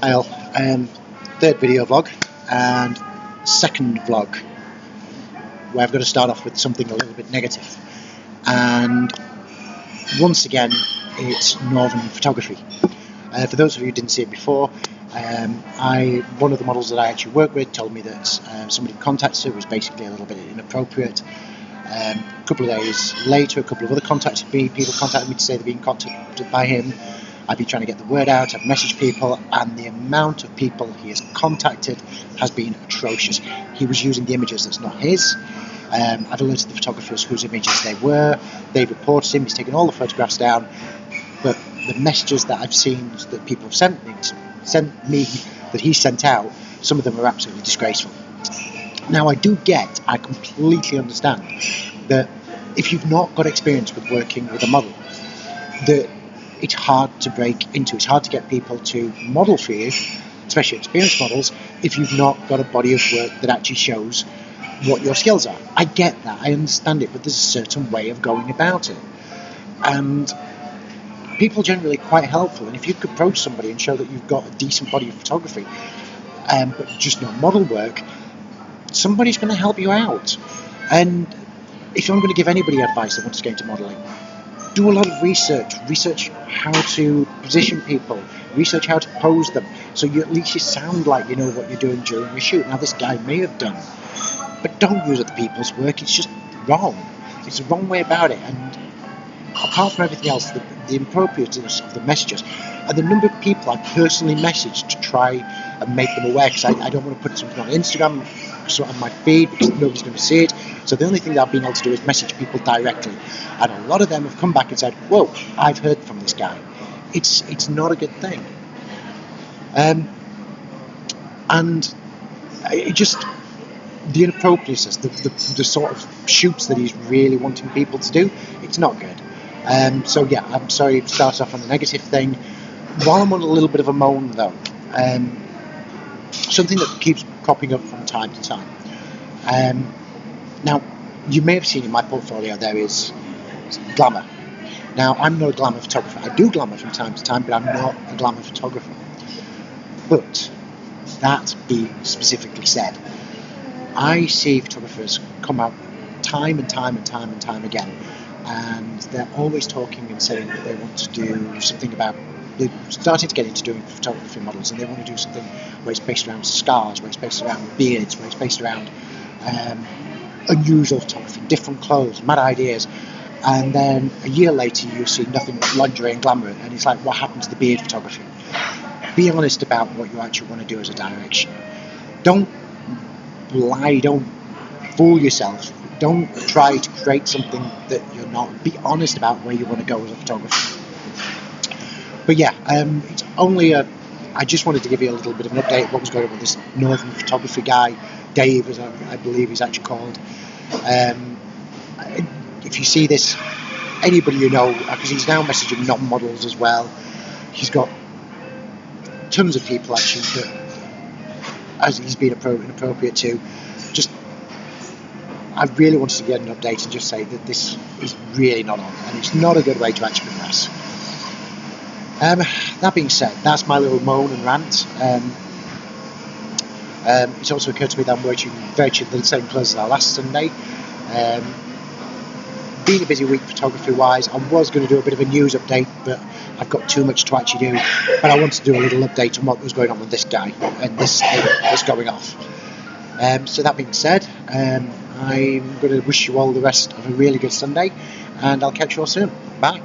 Hi all, third video vlog and second vlog where I've got to start off with something a little bit negative, and once again it's Northern Photography. For those of you who didn't see it before, one of the models that I actually work with told me that somebody contacted her was basically a little bit inappropriate. A couple of days later, a couple of other people contacted me to say they've been contacted by him. I've been trying to get the word out, I've messaged people, and the amount of people he has contacted has been atrocious. He was using the images that's not his. I've alerted the photographers whose images they were. They've reported him, he's taken all the photographs down, but the messages that I've seen that people have sent me, that he sent out, some of them are absolutely disgraceful. Now I completely understand that if you've not got experience with working with a model, that it's hard to break into. It's hard to get people to model for you, especially experienced models, if you've not got a body of work that actually shows what your skills are. I get that, I understand it, but there's a certain way of going about it. And people are generally quite helpful, and if you could approach somebody and show that you've got a decent body of photography, but just not model work, somebody's going to help you out. And if I'm going to give anybody advice that wants to get into modelling, do a lot of research how to position people, research how to pose them, so you at least sound like you know what you're doing during the shoot. Now this guy may have done, but don't use other people's work, it's just wrong. It's the wrong way about it. And apart from everything else, the inappropriateness of the messages, and the number of people I personally messaged to try and make them aware, because I don't want to put something on Instagram on my feed because nobody's going to see it. So the only thing that I've been able to do is message people directly, and a lot of them have come back and said, whoa, I've heard from this guy. It's not a good thing. And it just, the inappropriateness, the sort of shoots that he's really wanting people to do, it's not good. So yeah, I'm sorry to start off on the negative thing. While I'm on a little bit of a moan though, something that keeps cropping up from time to time. Now, you may have seen in my portfolio there is glamour. Now, I'm not a glamour photographer. I do glamour from time to time, but I'm not a glamour photographer. But that being specifically said, I see photographers come out time and time again, and they're always talking and saying that they want to do something about, they're starting to get into doing photography models, and they want to do something where it's based around scars, where it's based around beards, where it's based around unusual photography, different clothes, mad ideas. And then a year later you see nothing but lingerie and glamour, and it's like, what happened to the beard photography? Be honest about what you actually want to do as a direction. Don't lie, don't fool yourself, don't try to create something that you're not. Be honest about where you want to go as a photographer. But yeah, it's only I just wanted to give you a little bit of an update of what was going on with this Northern Photography guy, Dave, as I believe he's actually called. If you see this, anybody you know, because he's now messaging non-models as well. He's got tons of people actually that, as he's been inappropriate to. Just, I really wanted to get an update and just say that this is really not on, and it's not a good way to actually progress. That being said, that's my little moan and rant. It's also occurred to me that I'm working virtually the same place as our last Sunday. Been a busy week photography wise. I was going to do a bit of a news update, but I've got too much to actually do. But I wanted to do a little update on what was going on with this guy and this thing that's going off. So that being said, I'm going to wish you all the rest of a really good Sunday, and I'll catch you all soon. Bye.